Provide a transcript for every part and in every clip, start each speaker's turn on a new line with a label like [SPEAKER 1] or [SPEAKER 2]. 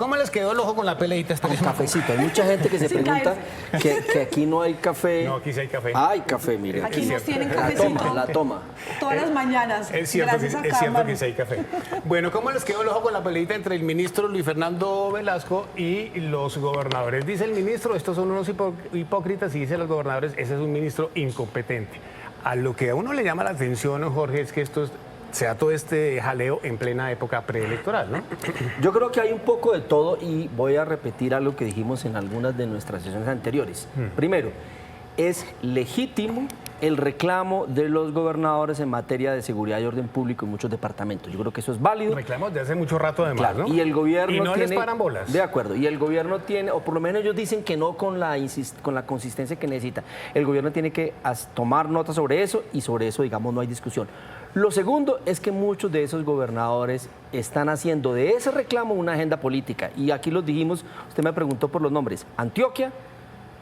[SPEAKER 1] ¿Cómo les quedó el ojo con la peleita esta
[SPEAKER 2] Un
[SPEAKER 1] misma?
[SPEAKER 2] cafecito. Hay mucha gente que se pregunta que aquí no hay café.
[SPEAKER 1] No, aquí sí hay café.
[SPEAKER 2] Hay café, mire.
[SPEAKER 3] Aquí nos tienen
[SPEAKER 2] La
[SPEAKER 3] cafecito
[SPEAKER 2] toma, la toma.
[SPEAKER 3] todas las mañanas.
[SPEAKER 1] Es cierto,
[SPEAKER 3] gracias a
[SPEAKER 1] es
[SPEAKER 3] cada
[SPEAKER 1] cierto
[SPEAKER 3] mano.
[SPEAKER 1] que sí hay café. Bueno, ¿cómo les quedó el ojo con la peleita entre el ministro Luis Fernando Velasco y los gobernadores? Dice el ministro, estos son unos hipócritas, y dice los gobernadores, ese es un ministro incompetente. A lo que a uno le llama la atención, Jorge, es que sea todo este jaleo en plena época preelectoral, ¿no?
[SPEAKER 2] Yo creo que hay un poco de todo y voy a repetir algo que dijimos en algunas de nuestras sesiones anteriores. Primero, es legítimo el reclamo de los gobernadores en materia de seguridad y orden público en muchos departamentos. Yo creo que eso es válido.
[SPEAKER 1] Reclamos de hace mucho rato además,
[SPEAKER 2] Claro,
[SPEAKER 1] ¿no?
[SPEAKER 2] y el gobierno
[SPEAKER 1] y no
[SPEAKER 2] tiene,
[SPEAKER 1] les paran bolas.
[SPEAKER 2] De acuerdo, y el gobierno tiene, o por lo menos ellos dicen que no con la consistencia que necesita. El gobierno tiene que tomar nota sobre eso y sobre eso, digamos, no hay discusión. Lo segundo es que muchos de esos gobernadores están haciendo de ese reclamo una agenda política. Y aquí los dijimos, usted me preguntó por los nombres, Antioquia,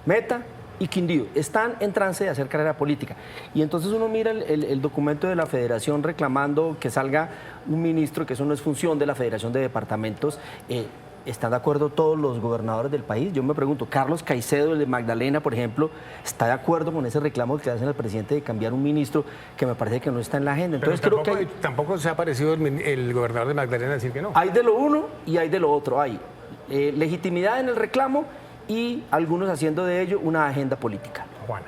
[SPEAKER 2] Meta y Quindío, están en trance de hacer carrera política. Y entonces uno mira el documento de la federación reclamando que salga un ministro, que eso no es función de la Federación de Departamentos. ¿Están de acuerdo todos los gobernadores del país? Yo me pregunto, Carlos Caicedo, el de Magdalena, por ejemplo, ¿está de acuerdo con ese reclamo que hacen al presidente de cambiar un ministro que me parece que no está en la agenda? Entonces
[SPEAKER 1] Pero
[SPEAKER 2] creo
[SPEAKER 1] tampoco,
[SPEAKER 2] que
[SPEAKER 1] tampoco se ha parecido el gobernador de Magdalena a decir que no.
[SPEAKER 2] hay de lo uno y hay de lo otro. Hay legitimidad en el reclamo y algunos haciendo de ello una agenda política.
[SPEAKER 1] Juana.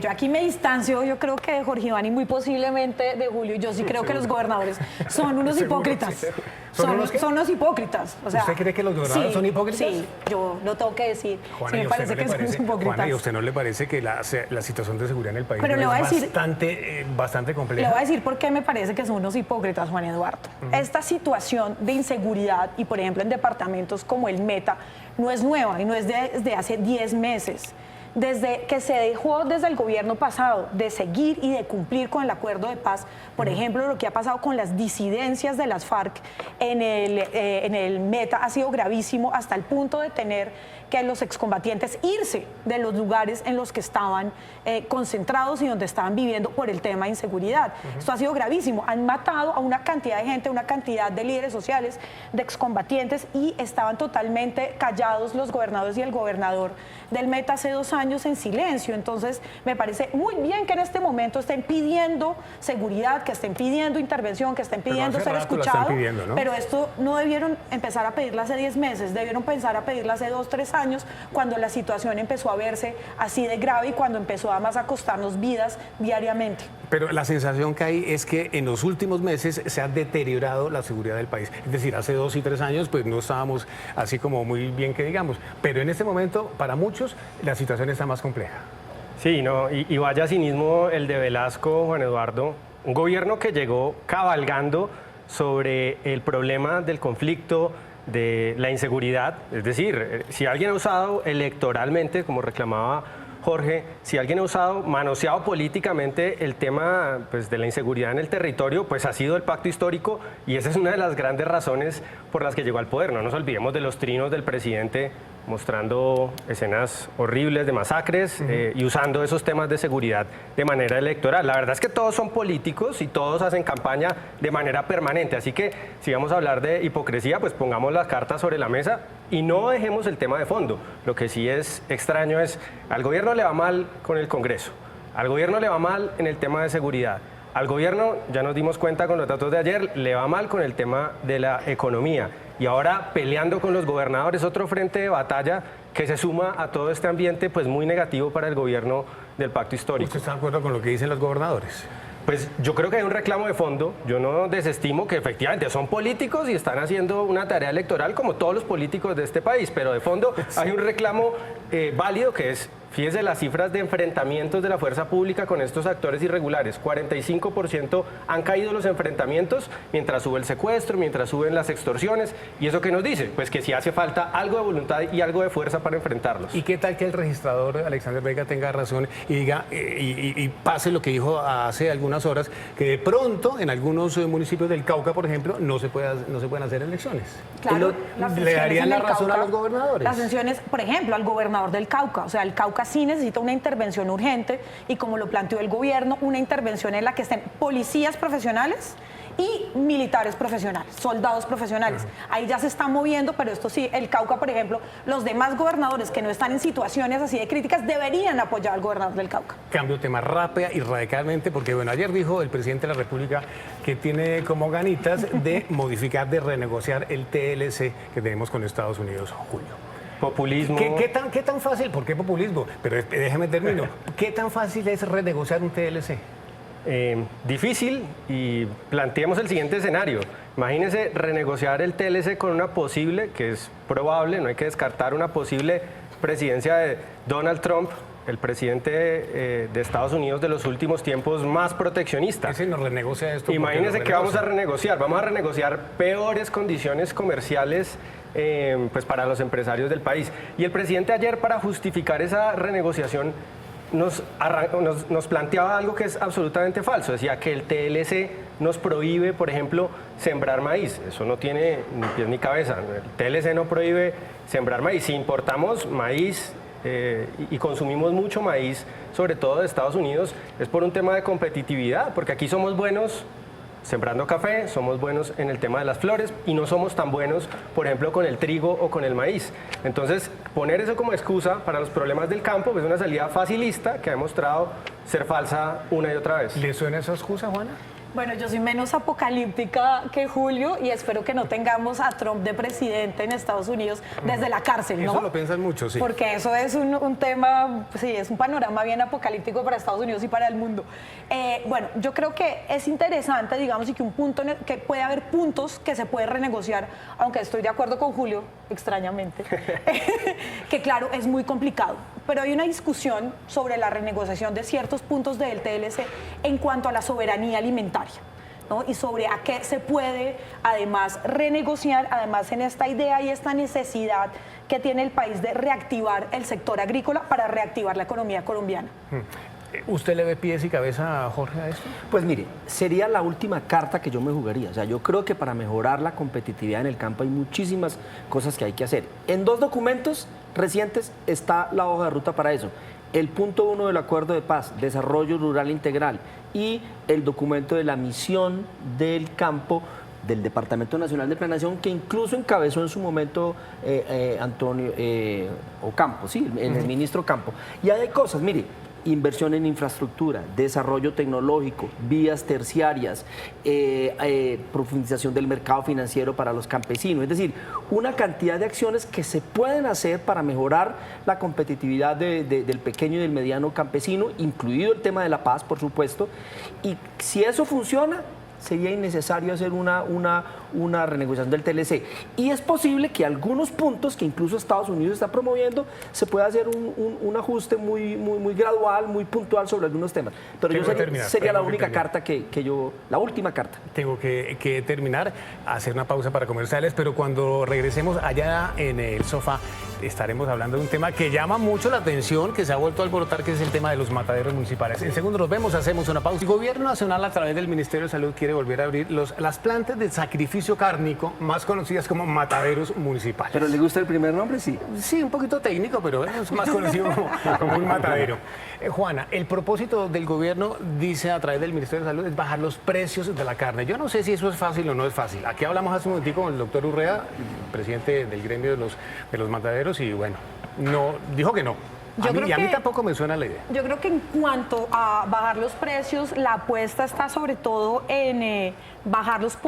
[SPEAKER 3] Yo aquí me distancio, yo creo que de Jorge Iván y muy posiblemente de Julio. Yo sí creo que los gobernadores son unos
[SPEAKER 1] Seguro,
[SPEAKER 3] hipócritas.
[SPEAKER 1] sí. ¿Son unos qué?
[SPEAKER 3] Son los hipócritas. O sea,
[SPEAKER 1] ¿Usted cree que los gobernadores son hipócritas?
[SPEAKER 3] Sí, yo lo tengo que decir.
[SPEAKER 1] Juana,
[SPEAKER 3] Sí,
[SPEAKER 1] ¿y
[SPEAKER 3] me
[SPEAKER 1] a usted
[SPEAKER 3] parece
[SPEAKER 1] no le
[SPEAKER 3] que son
[SPEAKER 1] parece-
[SPEAKER 3] hipócritas.
[SPEAKER 1] Juana, ¿y a usted no le parece que la situación de seguridad en el país
[SPEAKER 3] Pero
[SPEAKER 1] no
[SPEAKER 3] le voy a
[SPEAKER 1] es
[SPEAKER 3] decir-
[SPEAKER 1] bastante
[SPEAKER 3] Le
[SPEAKER 1] compleja?
[SPEAKER 3] voy a decir por qué me parece que son unos hipócritas, Juan Eduardo. Esta situación de inseguridad, y por ejemplo en departamentos como el Meta, no es nueva y no es desde hace 10 meses. Desde que se dejó desde el gobierno pasado de seguir y de cumplir con el acuerdo de paz, por ejemplo, lo que ha pasado con las disidencias de las FARC en el Meta ha sido gravísimo hasta el punto de tener que los excombatientes irse de los lugares en los que estaban concentrados y donde estaban viviendo por el tema de inseguridad. Esto ha sido gravísimo. Han matado a una cantidad de gente, una cantidad de líderes sociales, de excombatientes, y estaban totalmente callados los gobernadores y el gobernador del Meta hace 2 años en silencio. Entonces, me parece muy bien que en este momento estén pidiendo seguridad, que estén pidiendo intervención, que estén pidiendo
[SPEAKER 1] hace
[SPEAKER 3] ser
[SPEAKER 1] rato la están
[SPEAKER 3] escuchados,
[SPEAKER 1] pidiendo, ¿no?
[SPEAKER 3] pero esto no debieron empezar a pedirla hace 10 meses, debieron pensar a pedirla hace 2, 3 años, cuando la situación empezó a verse así de grave y cuando empezó además a costarnos vidas diariamente.
[SPEAKER 1] Pero la sensación que hay es que en los últimos meses se ha deteriorado la seguridad del país. Es decir, hace 2 y 3 años pues no estábamos así como muy bien que digamos. Pero en este momento, para muchos, la situación está más compleja.
[SPEAKER 4] Sí, no, y vaya cinismo el de Velasco, Juan Eduardo, un gobierno que llegó cabalgando sobre el problema del conflicto, de la inseguridad. Es decir, si alguien ha usado electoralmente, como reclamaba Jorge, si alguien ha usado, manoseado políticamente el tema pues, de la inseguridad en el territorio, pues ha sido el pacto histórico, y esa es una de las grandes razones por las que llegó al poder. No nos olvidemos de los trinos del presidente mostrando escenas horribles de masacres y usando esos temas de seguridad de manera electoral. La verdad es que todos son políticos y todos hacen campaña de manera permanente, así que si vamos a hablar de hipocresía, pues pongamos las cartas sobre la mesa y no dejemos el tema de fondo. Lo que sí es extraño es, al gobierno le va mal con el Congreso, al gobierno le va mal en el tema de seguridad, al gobierno, ya nos dimos cuenta con los datos de ayer, le va mal con el tema de la economía. Y ahora peleando con los gobernadores, otro frente de batalla que se suma a todo este ambiente pues muy negativo para el gobierno del pacto histórico.
[SPEAKER 1] ¿Usted está de acuerdo con lo que dicen los gobernadores?
[SPEAKER 4] Pues yo creo que hay un reclamo de fondo. Yo no desestimo que efectivamente son políticos y están haciendo una tarea electoral como todos los políticos de este país, pero de fondo hay un reclamo válido que es, fíjese las cifras de enfrentamientos de la fuerza pública con estos actores irregulares. 45% han caído los enfrentamientos mientras sube el secuestro, mientras suben las extorsiones. ¿Y eso qué nos dice? Pues que sí hace falta algo de voluntad y algo de fuerza para enfrentarlos.
[SPEAKER 1] ¿Y qué tal que el registrador Alexander Vega tenga razón y diga y pase lo que dijo hace algunas horas, que de pronto en algunos municipios del Cauca, por ejemplo, no se pueden hacer elecciones?
[SPEAKER 3] Claro,
[SPEAKER 1] ¿Le darían la razón a los
[SPEAKER 3] Las
[SPEAKER 1] gobernadores?
[SPEAKER 3] sanciones, por ejemplo, al gobernador del Cauca. O sea, el Cauca sí necesita una intervención urgente y, como lo planteó el gobierno, una intervención en la que estén policías profesionales y militares profesionales, soldados profesionales. Ahí ya se está moviendo, pero esto sí, el Cauca, por ejemplo, los demás gobernadores que no están en situaciones así de críticas deberían apoyar al gobernador del Cauca.
[SPEAKER 1] Cambio de tema rápida y radicalmente, porque bueno, ayer dijo el presidente de la República que tiene como ganitas de modificar, de renegociar el TLC que tenemos con Estados Unidos, Julio.
[SPEAKER 4] Populismo.
[SPEAKER 1] ¿Qué tan fácil? ¿Por qué populismo? Pero déjeme termino. ¿Qué tan fácil es renegociar un TLC?
[SPEAKER 4] Difícil, y planteemos el siguiente escenario. Imagínense renegociar el TLC con una posible, que es probable, no hay que descartar, una posible presidencia de Donald Trump, el presidente de Estados Unidos de los últimos tiempos más proteccionista.
[SPEAKER 1] Ese nos renegocia esto.
[SPEAKER 4] Imagínense que vamos a renegociar. Vamos a renegociar peores condiciones comerciales pues para los empresarios del país. Y el presidente ayer, para justificar esa renegociación, nos planteaba algo que es absolutamente falso. Decía que el TLC nos prohíbe, por ejemplo, sembrar maíz. Eso no tiene ni pies ni cabeza. El TLC no prohíbe sembrar maíz. Si importamos maíz y consumimos mucho maíz, sobre todo de Estados Unidos, es por un tema de competitividad, porque aquí somos buenos sembrando café, somos buenos en el tema de las flores y no somos tan buenos, por ejemplo, con el trigo o con el maíz. Entonces, poner eso como excusa para los problemas del campo es una salida facilista que ha demostrado ser falsa una y otra vez.
[SPEAKER 1] ¿Le suena esa excusa, Juana?
[SPEAKER 3] Bueno, yo soy menos apocalíptica que Julio y espero que no tengamos a Trump de presidente en Estados Unidos desde la cárcel, ¿no?
[SPEAKER 1] Eso lo piensan mucho, sí.
[SPEAKER 3] Porque eso es un tema, sí, es un panorama bien apocalíptico para Estados Unidos y para el mundo. Bueno, yo creo que es interesante, digamos, y que que puede haber puntos que se puede renegociar, aunque estoy de acuerdo con Julio, extrañamente, que claro, es muy complicado. Pero hay una discusión sobre la renegociación de ciertos puntos del TLC en cuanto a la soberanía alimentaria, ¿no? Y sobre a qué se puede además renegociar, además en esta idea y esta necesidad que tiene el país de reactivar el sector agrícola para reactivar la economía colombiana.
[SPEAKER 1] ¿Usted le ve pies y cabeza, Jorge, a esto?
[SPEAKER 2] Pues mire, sería la última carta que yo me jugaría. O sea, yo creo que para mejorar la competitividad en el campo hay muchísimas cosas que hay que hacer. En 2 documentos recientes está la hoja de ruta para eso. El punto 1 del Acuerdo de Paz, Desarrollo Rural Integral, y el documento de la misión del campo del Departamento Nacional de Planeación, que incluso encabezó en su momento Antonio Ocampo, ¿sí? El ministro Campo. Y hay cosas, mire, inversión en infraestructura, desarrollo tecnológico, vías terciarias, profundización del mercado financiero para los campesinos. Es decir, una cantidad de acciones que se pueden hacer para mejorar la competitividad del pequeño y del mediano campesino, incluido el tema de la paz, por supuesto. Y si eso funciona, sería innecesario hacer una renegociación del TLC. Y es posible que algunos puntos que incluso Estados Unidos está promoviendo, se pueda hacer un ajuste muy gradual, muy puntual sobre algunos temas. Pero yo sería la única carta la última carta.
[SPEAKER 1] Tengo que terminar, hacer una pausa para comerciales, pero cuando regresemos allá en el sofá, estaremos hablando de un tema que llama mucho la atención, que se ha vuelto a alborotar, que es el tema de los mataderos municipales. En segundos nos vemos, hacemos una pausa. El Gobierno Nacional, a través del Ministerio de Salud, quiere volver a abrir las plantas de sacrificio cárnico, más conocidas como mataderos municipales.
[SPEAKER 2] ¿Pero le gusta el primer nombre? Sí.
[SPEAKER 1] Sí, un poquito técnico, pero es más conocido como un matadero. Juana, el propósito del gobierno, dice a través del Ministerio de Salud, es bajar los precios de la carne. Yo no sé si eso es fácil o no es fácil. Aquí hablamos hace un momentico con el doctor Urrea, presidente del gremio de los mataderos, y bueno, dijo que no. A mí tampoco me suena la idea.
[SPEAKER 3] Yo creo que en cuanto a bajar los precios, la apuesta está sobre todo en bajarlos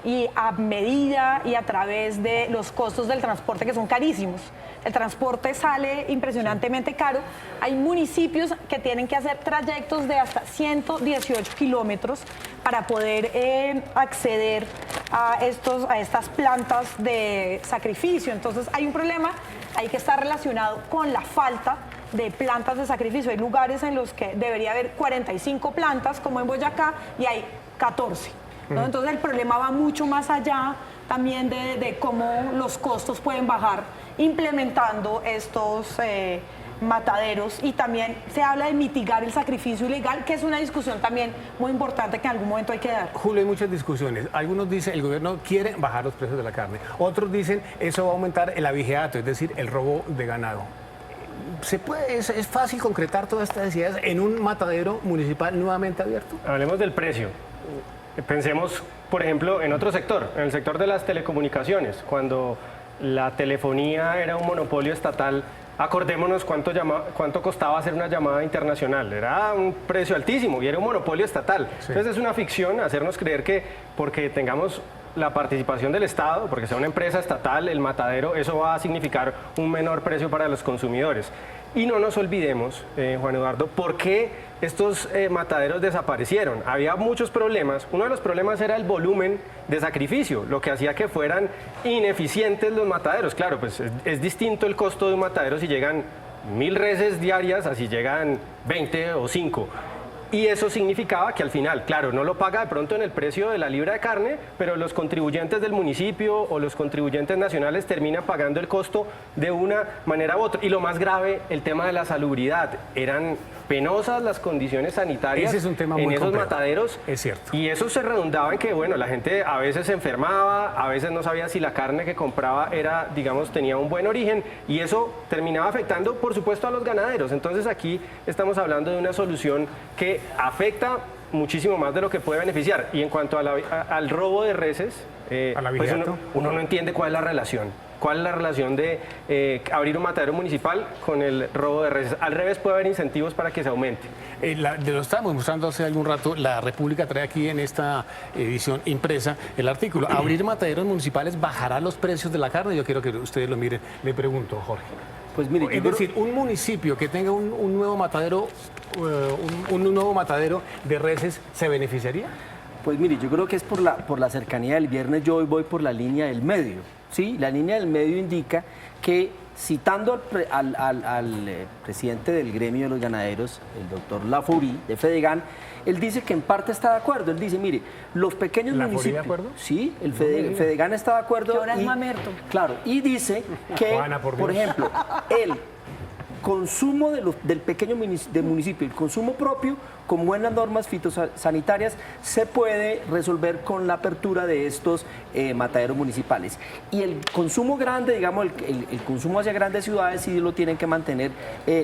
[SPEAKER 3] y a medida y a través de los costos del transporte, que son carísimos. El transporte sale impresionantemente caro. Hay municipios que tienen que hacer trayectos de hasta 118 kilómetros para poder acceder a estas plantas de sacrificio. Entonces hay un problema ahí que está relacionado con la falta de plantas de sacrificio. Hay lugares en los que debería haber 45 plantas, como en Boyacá, y hay 14. ¿no? Entonces el problema va mucho más allá también de cómo los costos pueden bajar implementando estos mataderos, y también se habla de mitigar el sacrificio ilegal, que es una discusión también muy importante que en algún momento hay que dar.
[SPEAKER 1] Julio, hay muchas discusiones. Algunos dicen el gobierno quiere bajar los precios de la carne. Otros dicen eso va a aumentar el abigeato, es decir, el robo de ganado. ¿Es fácil concretar todas estas ideas en un matadero municipal nuevamente abierto?
[SPEAKER 4] Hablemos del precio. Pensemos, por ejemplo, en otro sector, en el sector de las telecomunicaciones, cuando la telefonía era un monopolio estatal. Acordémonos cuánto costaba hacer una llamada internacional. Era un precio altísimo y era un monopolio estatal. Sí. Entonces es una ficción hacernos creer que porque tengamos la participación del Estado, porque sea una empresa estatal, el matadero, eso va a significar un menor precio para los consumidores. Y no nos olvidemos, Juan Eduardo, por qué estos mataderos desaparecieron. Había muchos problemas. Uno de los problemas era el volumen de sacrificio, lo que hacía que fueran ineficientes los mataderos. Claro, pues es distinto el costo de un matadero si llegan 1000 reses diarias, así llegan 20 o 5. Y eso significaba que al final, claro, no lo paga de pronto en el precio de la libra de carne, pero los contribuyentes del municipio o los contribuyentes nacionales terminan pagando el costo de una manera u otra. Y lo más grave, el tema de la salubridad. Eran penosas las condiciones sanitarias.
[SPEAKER 1] Ese es un tema muy
[SPEAKER 4] en esos
[SPEAKER 1] complejo.
[SPEAKER 4] mataderos.
[SPEAKER 1] Es cierto.
[SPEAKER 4] Y eso se redundaba en que, bueno, la gente a veces se enfermaba, a veces no sabía si la carne que compraba era, digamos, tenía un buen origen, y eso terminaba afectando, por supuesto, a los ganaderos. Entonces aquí estamos hablando de una solución que afecta muchísimo más de lo que puede beneficiar. Y en cuanto al robo de reses, pues uno no entiende cuál es la relación. ¿Cuál es la relación de abrir un matadero municipal con el robo de reses? Al revés, puede haber incentivos para que se aumente.
[SPEAKER 1] Lo estábamos mostrando hace algún rato. La República trae aquí en esta edición impresa el artículo. Abrir mataderos municipales bajará los precios de la carne. Yo quiero que ustedes lo miren. Le pregunto, Jorge.
[SPEAKER 2] Pues mire,
[SPEAKER 1] es decir, un municipio que tenga un nuevo matadero, un nuevo matadero de reses, ¿se beneficiaría?
[SPEAKER 2] Pues mire, yo creo que es por la cercanía del viernes. Yo hoy voy por la línea del medio. ¿Sí? La línea del medio indica que, citando al presidente del gremio de los ganaderos, el doctor Lafourie, de Fedegan, él dice que en parte está de acuerdo. Él dice, mire, los pequeños municipios...
[SPEAKER 1] ¿De acuerdo?
[SPEAKER 2] Sí, el Fedegan está de acuerdo.
[SPEAKER 3] Que ahora es mamerto.
[SPEAKER 2] Claro, y dice que,
[SPEAKER 1] Juana,
[SPEAKER 2] por ejemplo, el consumo del pequeño municipio, el consumo propio, con buenas normas fitosanitarias, se puede resolver con la apertura de estos mataderos municipales. Y el consumo grande, digamos, el consumo hacia grandes ciudades, sí lo tienen que mantener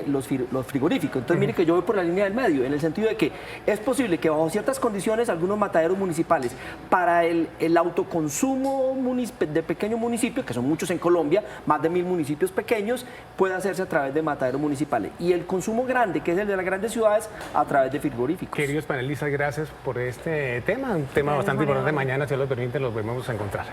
[SPEAKER 2] los frigoríficos. Entonces, mire que yo voy por la línea del medio, en el sentido de que es posible que bajo ciertas condiciones algunos mataderos municipales para el autoconsumo de pequeños municipios, que son muchos en Colombia, más de 1000 municipios pequeños, puede hacerse a través de mataderos municipales. Y el consumo grande, que es el de las grandes ciudades, a través de frigoríficos.
[SPEAKER 1] Queridos panelistas, gracias por este tema, un tema bastante importante. Mañana, si Dios lo permite, los volvemos a encontrar.